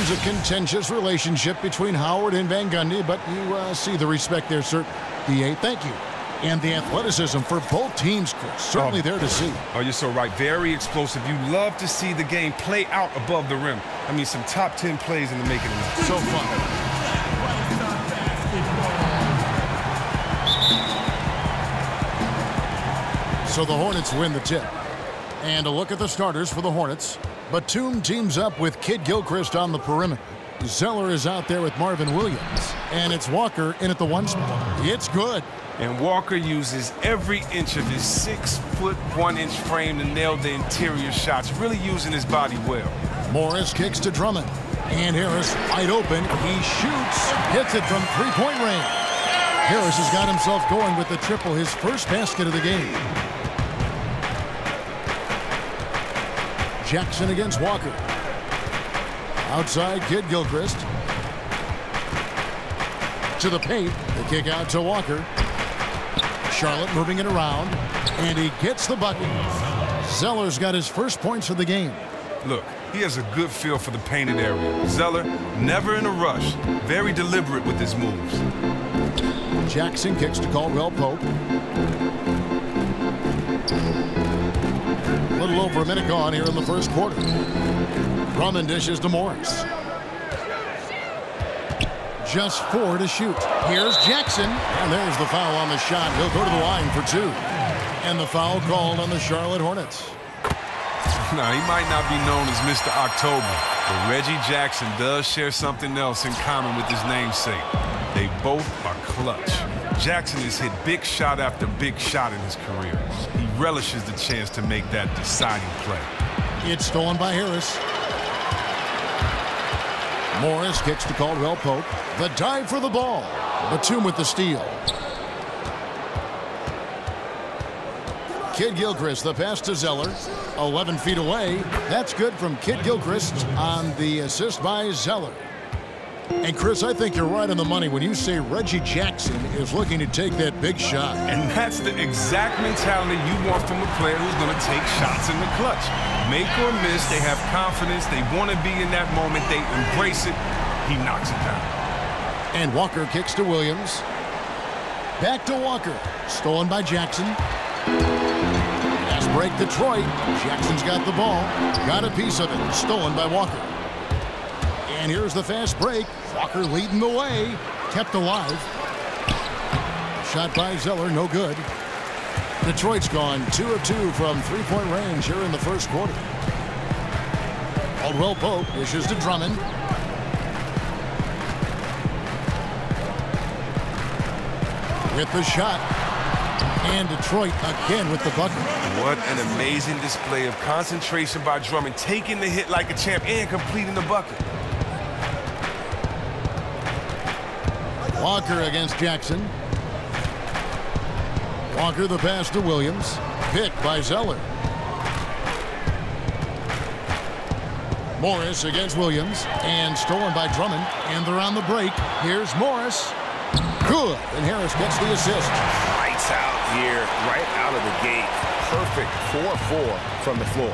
Seems a contentious relationship between Howard and Van Gundy, but you see the respect there, sir. DA, thank you. And the athleticism for both teams, Chris, certainly there to see. Oh, you're so right. Very explosive. You love to see the game play out above the rim. I mean, some top 10 plays in the making of that. So fun. So the Hornets win the tip. And a look at the starters for the Hornets. Batum teams up with Kidd-Gilchrist on the perimeter. Zeller is out there with Marvin Williams. And it's Walker in at the 1 spot. It's good. And Walker uses every inch of his 6'1" frame to nail the interior shots, really using his body well. Morris kicks to Drummond. And Harris wide open. He shoots. Hits it from three-point range. Harris has got himself going with the triple, his first basket of the game. Jackson against Walker. Outside, Kidd-Gilchrist. To the paint. The kick out to Walker. Charlotte moving it around. And he gets the bucket. Zeller's got his first points of the game. Look, he has a good feel for the painted area. Zeller, never in a rush. Very deliberate with his moves. Jackson kicks to Caldwell-Pope. A little over a minute gone here in the first quarter. Drummond dishes to Morris. Just 4 to shoot. Here's Jackson. And there's the foul on the shot. He'll go to the line for 2. And the foul called on the Charlotte Hornets. Now, he might not be known as Mr. October, but Reggie Jackson does share something else in common with his namesake. They both are clutch. Jackson has hit big shot after big shot in his career. He relishes the chance to make that deciding play. It's stolen by Harris. Morris kicks to Caldwell-Pope. The dive for the ball. Batum with the steal. Kidd-Gilchrist, the pass to Zeller. 11 feet away. That's good from Kidd-Gilchrist on the assist by Zeller. And, Chris, I think you're right on the money when you say Reggie Jackson is looking to take that big shot. And that's the exact mentality you want from a player who's going to take shots in the clutch. Make or miss, they have confidence. They want to be in that moment. They embrace it. He knocks it down. And Walker kicks to Williams. Back to Walker. Stolen by Jackson. Fast break Detroit. Jackson's got the ball. Got a piece of it. Stolen by Walker. And here's the fast break. Walker leading the way. Kept alive. Shot by Zeller, no good. Detroit's gone 2 of 2 from three-point range here in the first quarter. Caldwell-Pope dishes to Drummond. With the shot. And Detroit again with the bucket. What an amazing display of concentration by Drummond, taking the hit like a champ and completing the bucket. Walker against Jackson. Walker the pass to Williams. Picked by Zeller. Morris against Williams. And stolen by Drummond. And they're on the break. Here's Morris. Good. And Harris gets the assist. Lights out here, right out of the gate. Perfect 4-4 from the floor.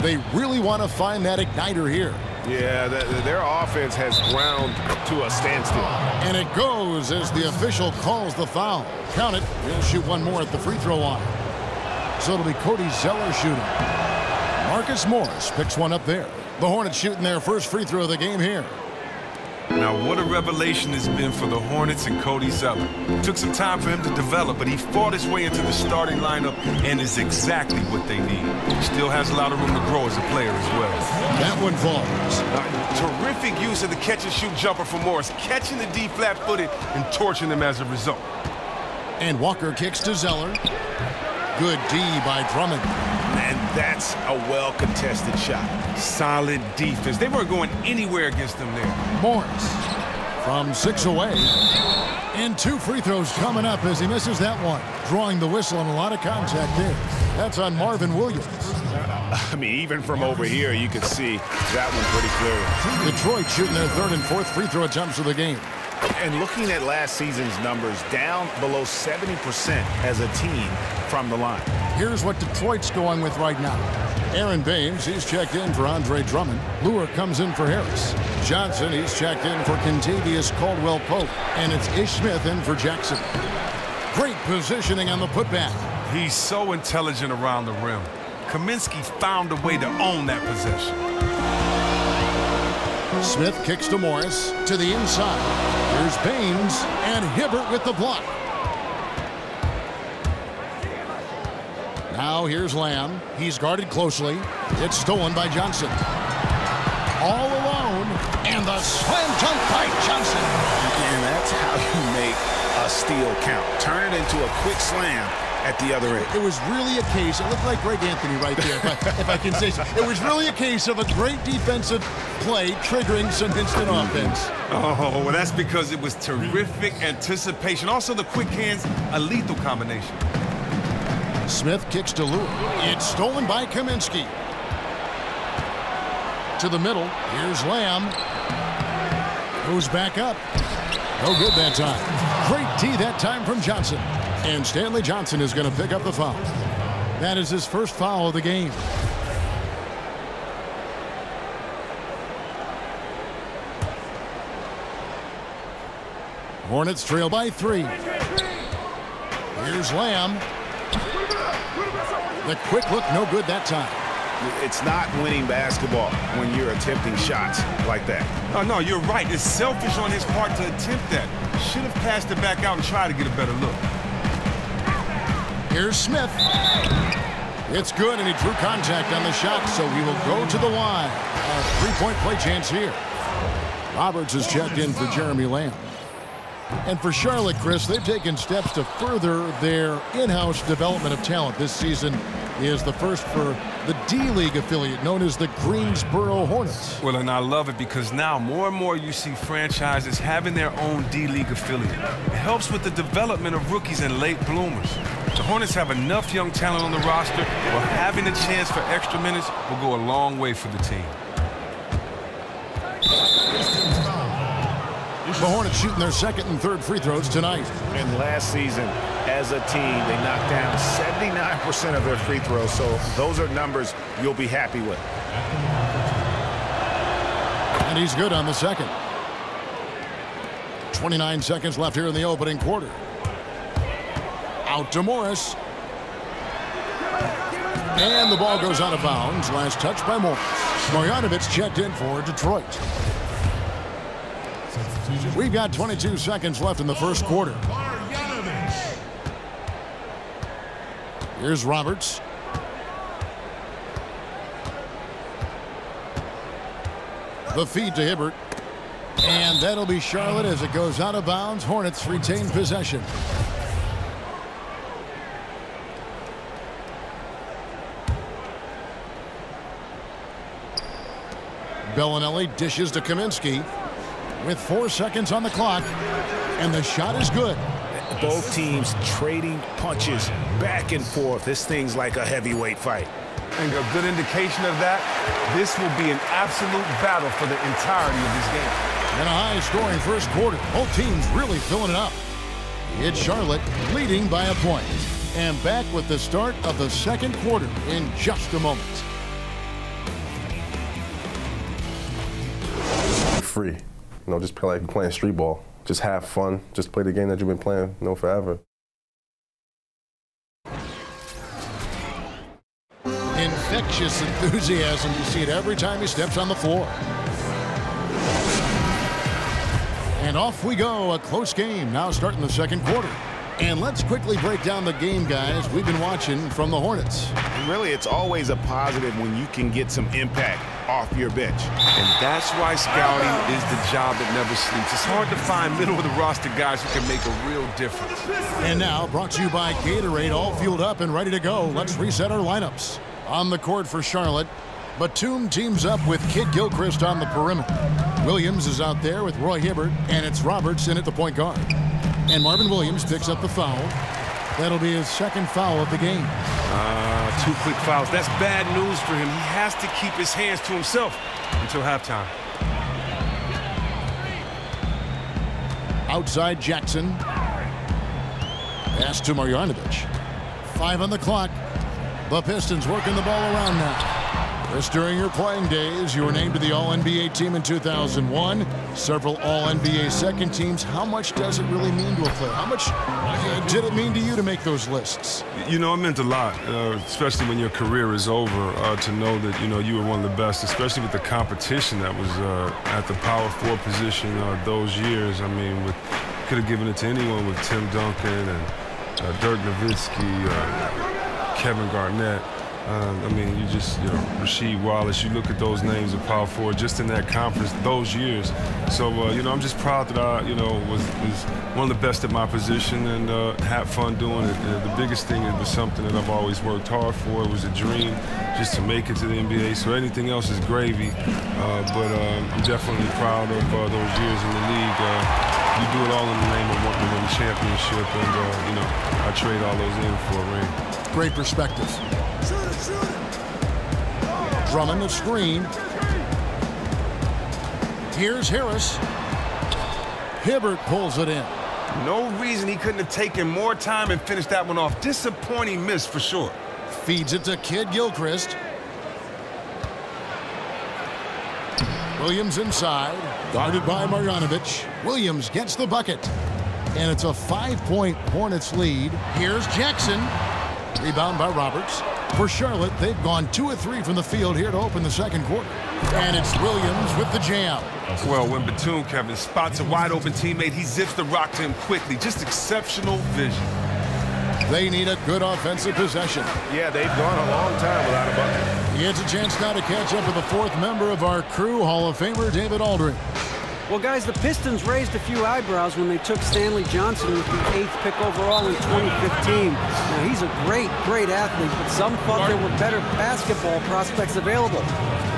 They really want to find that igniter here. Yeah, their offense has ground to a standstill. And it goes as the official calls the foul. Count it. He'll shoot one more at the free throw line. So it'll be Cody Zeller shooting. Marcus Morris picks one up there. The Hornets shooting their first free throw of the game here. Now, what a revelation it's been for the Hornets and Cody Zeller. Took some time for him to develop, but he fought his way into the starting lineup and is exactly what they need. Still has a lot of room to grow as a player as well. That one falls. Terrific use of the catch-and-shoot jumper for Morris, catching the D flat-footed and torching them as a result. And Walker kicks to Zeller. Good D by Drummond. And that's a well-contested shot. Solid defense. They weren't going anywhere against them there. Morris from 6 away. And 2 free throws coming up as he misses that one. Drawing the whistle and a lot of contact there. That's on Marvin Williams. I mean, even from over here, you can see that one pretty clearly. Detroit shooting their 3rd and 4th free throw attempts of the game. And looking at last season's numbers, down below 70% as a team from the line. Here's what Detroit's going with right now. Aaron Baines, he's checked in for Andre Drummond. Lure comes in for Harris. Johnson, he's checked in for Contavious Caldwell-Pope. And it's Ish Smith in for Jackson. Great positioning on the putback. He's so intelligent around the rim. Kaminsky found a way to own that possession. Smith kicks to Morris to the inside. Here's Baines and Hibbert with the block. Now here's Lamb. He's guarded closely. It's stolen by Johnson. All alone, and the slam dunk by Johnson. And that's how you make a steal count. Turn it into a quick slam at the other end. It was really a case, it looked like Greg Anthony right there, if I can say so. It was really a case of a great defensive play triggering some instant offense. Oh, well, that's because it was terrific anticipation. Also, the quick hands, a lethal combination. Smith kicks to Lure. It's stolen by Kaminsky. To the middle. Here's Lamb. Goes back up. No good that time. Great D that time from Johnson. And Stanley Johnson is going to pick up the foul. That is his first foul of the game. Hornets trail by 3. Here's Lamb. The quick look, no good that time. It's not winning basketball when you're attempting shots like that. Oh, no, you're right. It's selfish on his part to attempt that. Should have passed it back out and tried to get a better look. Here's Smith. It's good, and he drew contact on the shot, so he will go to the line. A three-point play chance here. Roberts is checked in for Jeremy Lamb. And for Charlotte, Chris, they've taken steps to further their in-house development of talent. This season is the first for the D-League affiliate known as the Greensboro Hornets. Well, and I love it because now more and more you see franchises having their own D-League affiliate. It helps with the development of rookies and late bloomers. The Hornets have enough young talent on the roster where having a chance for extra minutes will go a long way for the team. The Hornets shooting their second and third free throws tonight. And last season, as a team, they knocked down 79% of their free throws, so those are numbers you'll be happy with. And he's good on the second. 29 seconds left here in the opening quarter. Out to Morris. And the ball goes out of bounds. Last touch by Morris. Marjanovic checked in for Detroit. We've got 22 seconds left in the first quarter. Here's Roberts. The feed to Hibbert. And that'll be Charlotte as it goes out of bounds. Hornets retain possession. Bellinelli dishes to Kaminsky with 4 seconds on the clock, and the shot is good. Both teams trading punches back and forth. This thing's like a heavyweight fight. And a good indication of that, this will be an absolute battle for the entirety of this game. And a high-scoring first quarter. Both teams really filling it up. It's Charlotte leading by a point. And back with the start of the second quarter in just a moment. Free. You know, just play like you're playing street ball. Just have fun. Just play the game that you've been playing, you know, forever. Infectious enthusiasm. You see it every time he steps on the floor. And off we go. A close game now starting the second quarter. And let's quickly break down the game, guys, we've been watching from the Hornets. And really, it's always a positive when you can get some impact off your bench. And that's why scouting is the job that never sleeps. It's hard to find middle-of-the-roster guys who can make a real difference. And now, brought to you by Gatorade, all fueled up and ready to go. Let's reset our lineups. On the court for Charlotte, Batum teams up with Kidd-Gilchrist on the perimeter. Williams is out there with Roy Hibbert, and it's Roberts in at the point guard. And Marvin Williams picks up the foul. That'll be his second foul of the game. 2 quick fouls. That's bad news for him. He has to keep his hands to himself until halftime. Outside Jackson. Pass to Marjanovic. 5 on the clock. The Pistons working the ball around now. This during your playing days, you were named to the All-NBA team in 2001. Several All-NBA second teams. How much does it really mean to a player? How much did it mean to you to make those lists? You know, it meant a lot, especially when your career is over, to know that, you know, you were one of the best, especially with the competition that was at the power forward position those years. I mean, could have given it to anyone with Tim Duncan and Dirk Nowitzki, Kevin Garnett. I mean, you know, Rasheed Wallace, you look at those names of power forward just in that conference those years. So, you know, I'm just proud that I, you know, was one of the best at my position and had fun doing it. The biggest thing, it was something that I've always worked hard for. It was a dream just to make it to the NBA. So anything else is gravy. But I'm definitely proud of those years in the league. You do it all in the name of wanting to win the championship. And, you know, I trade all those in for a ring. Great perspective. Drummond the screen. Here's Harris. Hibbert pulls it in. No reason he couldn't have taken more time and finished that one off. Disappointing miss for sure. Feeds it to Kidd-Gilchrist. Williams inside. Guarded by Marjanovic. Williams gets the bucket. And it's a 5-point Hornets lead. Here's Jackson. Rebound by Roberts. For Charlotte, they've gone 2 of 3 from the field here to open the second quarter. And it's Williams with the jam. Well, when Batum, Kevin, spots a wide-open teammate, he zips the rock to him quickly. Just exceptional vision. They need a good offensive possession. Yeah, they've gone a long time without a bucket. He has a chance now to catch up with the 4th member of our crew, Hall of Famer David Aldridge. Well, guys, the Pistons raised a few eyebrows when they took Stanley Johnson with the 8th pick overall in 2015. Now, he's a great athlete, but some thought there were better basketball prospects available.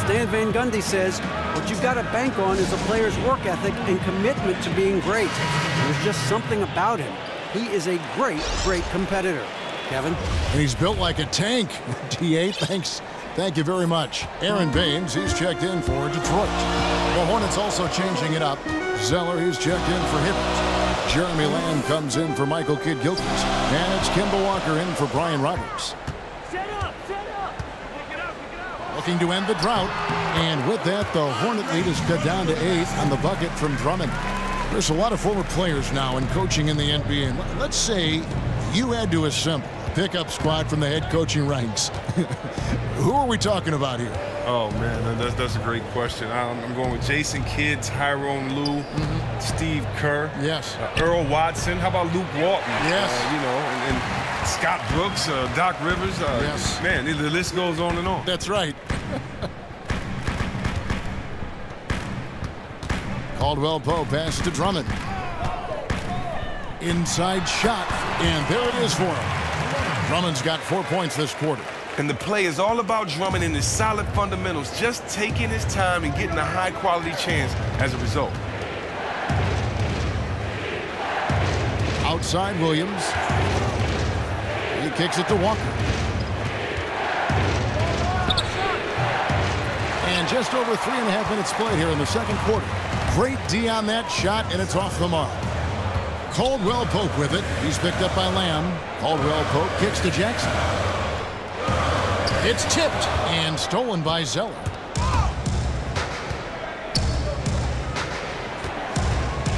Stan Van Gundy says, what you've got to bank on is a player's work ethic and commitment to being great. There's just something about him. He is a great competitor. Kevin? And he's built like a tank. DA, thanks. Thank you very much. Aaron Baines, he's checked in for Detroit. The Hornets also changing it up. Zeller, he's checked in for Hibbert. Jeremy Lamb comes in for Michael Kidd-Gilchrist. And it's Kemba Walker in for Brian Roberts. Set up! Pick it up! Looking to end the drought. And with that, the Hornet lead is cut down to 8 on the bucket from Drummond. There's a lot of former players now in coaching in the NBA. And let's say you had to assemble a pickup squad from the head coaching ranks. Who are we talking about here? Oh, man, that's a great question. I'm going with Jason Kidd, Tyrone Lue, Steve Kerr. Yes. Earl Watson. How about Luke Walton? Yes. You know, and Scott Brooks, Doc Rivers. Yes. Man, the list goes on and on. That's right. Caldwell-Pope pass to Drummond. Inside shot, and there it is for him. Drummond's got 4 points this quarter. And the play is all about Drummond and his solid fundamentals, just taking his time and getting a high-quality chance as a result. Outside Williams. He kicks it to Walker. And just over 3.5 minutes played here in the second quarter. Great D on that shot, and it's off the mark. Caldwell-Pope with it. He's picked up by Lamb. Caldwell-Pope kicks to Jackson. It's tipped and stolen by Zeller.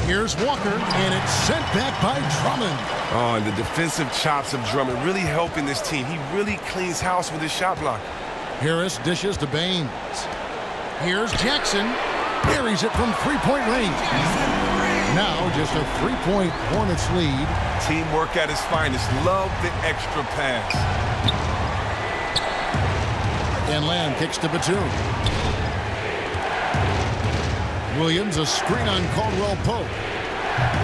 Here's Walker, and it's sent back by Drummond. Oh, and the defensive chops of Drummond really helping this team. He really cleans house with his shot block. Harris dishes to Baines. Here's Jackson. Buries it from 3-point range. Now just a 3-point Hornets lead. Teamwork at its finest. Love the extra pass. And Lamb kicks to Batum. Williams, a screen on Caldwell-Pope.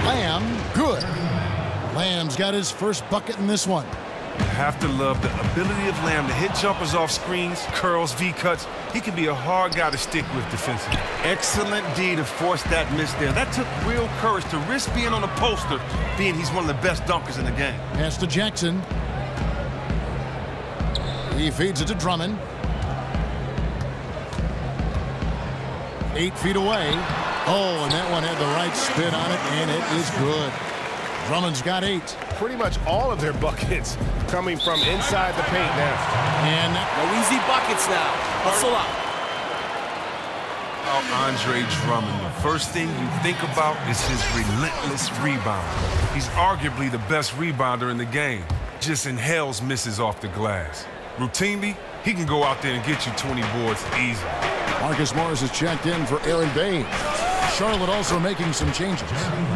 Lamb, good. Lamb's got his first bucket in this one. Have to love the ability of Lamb to hit jumpers off screens, curls, V-cuts. He can be a hard guy to stick with defensively. Excellent D to force that miss there. That took real courage to risk being on a poster, being he's one of the best dunkers in the game. Pass to Jackson. He feeds it to Drummond. 8 feet away. Oh, and that one had the right spin on it, and it is good. Drummond's got 8. pretty much all of their buckets coming from inside the paint now. And No easy buckets now. Hustle up. Andre Drummond, the first thing you think about is his relentless rebound. He's arguably the best rebounder in the game. Just inhales misses off the glass. Routinely, he can go out there and get you 20 boards easy. Marcus Morris is checked in for Aaron Baines. Charlotte also making some changes.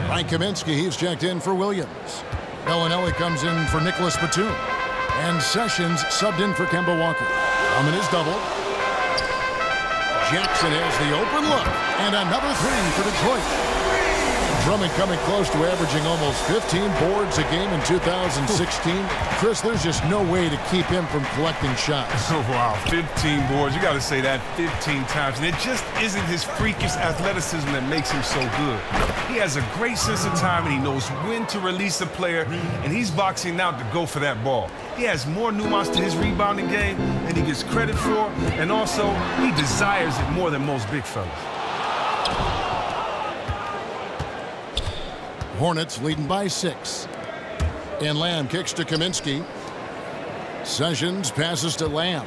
Frank Kaminsky, he's checked in for Williams. Bellinelli comes in for Nicholas Batum. And Sessions subbed in for Kemba Walker. Drummond is double. Jackson has the open look. And another three for Detroit. Drummond coming close to averaging almost 15 boards a game in 2016. Chris, there's just no way to keep him from collecting shots. Oh, wow, 15 boards. You got to say that 15 times. And it just isn't his freakish athleticism that makes him so good. He has a great sense of time, and he knows when to release a player, and he's boxing out to go for that ball. He has more nuance to his rebounding game than he gets credit for, and also he desires it more than most big fellas. Hornets leading by 6. And Lamb kicks to Kaminsky. Sessions passes to Lamb.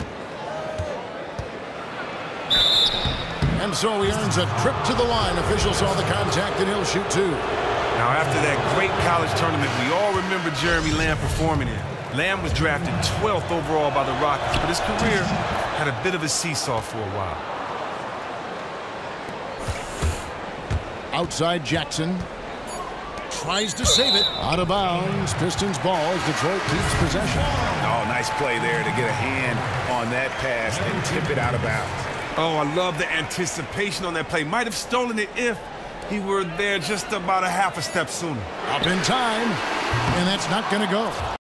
And so he earns a trip to the line. Officials saw the contact and he'll shoot 2. Now, after that great college tournament we all remember Jeremy Lamb performing in, Lamb was drafted 12th overall by the Rockets, but his career had a bit of a seesaw for a while. Outside Jackson. Tries to save it. Out of bounds. Pistons ball as Detroit keeps possession. Oh, nice play there to get a hand on that pass and tip it out of bounds. Oh, I love the anticipation on that play. Might have stolen it if he were there just about a half a step sooner. Up in time. And that's not going to go.